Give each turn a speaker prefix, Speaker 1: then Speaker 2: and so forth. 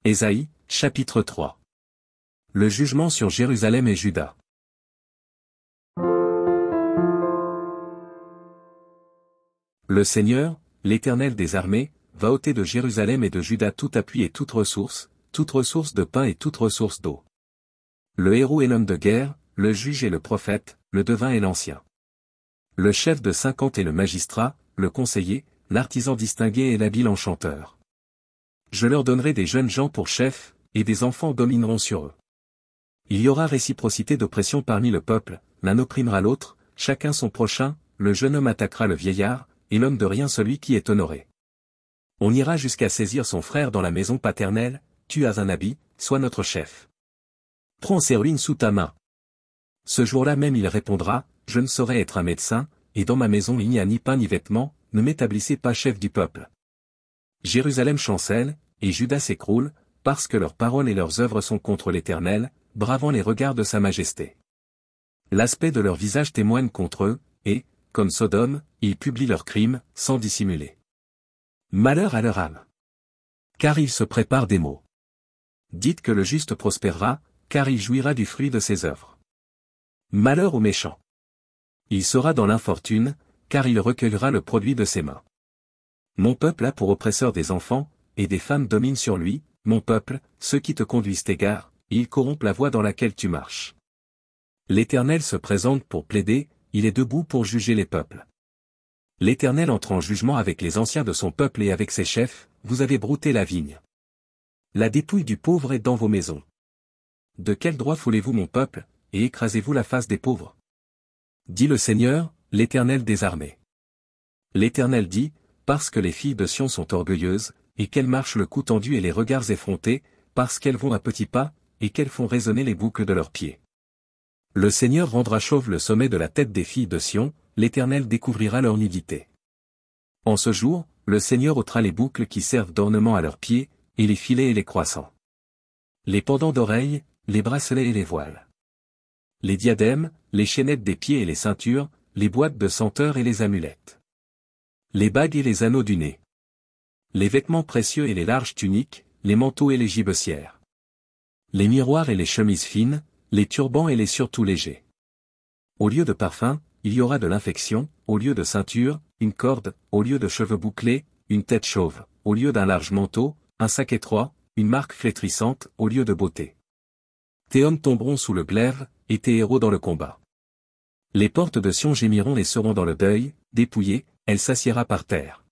Speaker 1: Ésaïe, chapitre 3. Le jugement sur Jérusalem et Juda. Le Seigneur, l'Éternel des armées, va ôter de Jérusalem et de Juda tout appui et toute ressource de pain et toute ressource d'eau. Le héros est l'homme de guerre, le juge est le prophète, le devin est l'ancien. Le chef de 50 est le magistrat, le conseiller, l'artisan distingué et l'habile enchanteur. Je leur donnerai des jeunes gens pour chefs, et des enfants domineront sur eux. Il y aura réciprocité d'oppression parmi le peuple, l'un opprimera l'autre, chacun son prochain, le jeune homme attaquera le vieillard, et l'homme de rien celui qui est honoré. On ira jusqu'à saisir son frère dans la maison paternelle, tu as un habit, sois notre chef. Prends ces ruines sous ta main. Ce jour-là même il répondra, je ne saurais être un médecin, et dans ma maison il n'y a ni pain ni vêtements, ne m'établissez pas chef du peuple. Jérusalem chancelle, et Juda s'écroule, parce que leurs paroles et leurs œuvres sont contre l'Éternel, bravant les regards de sa majesté. L'aspect de leur visage témoigne contre eux, et, comme Sodome, ils publient leurs crimes, sans dissimuler. Malheur à leur âme. Car ils se préparent des maux. Dites que le juste prospérera, car il jouira du fruit de ses œuvres. Malheur au méchant. Il sera dans l'infortune, car il recueillera le produit de ses mains. Mon peuple a pour oppresseur des enfants, et des femmes dominent sur lui, mon peuple, ceux qui te conduisent t'égarent, ils corrompent la voie dans laquelle tu marches. L'Éternel se présente pour plaider, il est debout pour juger les peuples. L'Éternel entre en jugement avec les anciens de son peuple et avec ses chefs, vous avez brouté la vigne. La dépouille du pauvre est dans vos maisons. De quel droit foulez-vous mon peuple, et écrasez-vous la face des pauvres? Dit le Seigneur, l'Éternel des armées. L'Éternel dit, parce que les filles de Sion sont orgueilleuses, et qu'elles marchent le cou tendu et les regards effrontés, parce qu'elles vont à petits pas, et qu'elles font résonner les boucles de leurs pieds. Le Seigneur rendra chauve le sommet de la tête des filles de Sion, l'Éternel découvrira leur nudité. En ce jour, le Seigneur ôtera les boucles qui servent d'ornement à leurs pieds, et les filets et les croissants. Les pendants d'oreilles, les bracelets et les voiles. Les diadèmes, les chaînettes des pieds et les ceintures, les boîtes de senteurs et les amulettes. Les bagues et les anneaux du nez. Les vêtements précieux et les larges tuniques, les manteaux et les gibecières. Les miroirs et les chemises fines, les turbans et les surtouts légers. Au lieu de parfum, il y aura de l'infection, au lieu de ceinture, une corde, au lieu de cheveux bouclés, une tête chauve, au lieu d'un large manteau, un sac étroit, une marque flétrissante, au lieu de beauté. Tes hommes tomberont sous le glaive, et tes héros dans le combat. Les portes de Sion gémiront et seront dans le deuil, dépouillée, elle s'assiera par terre.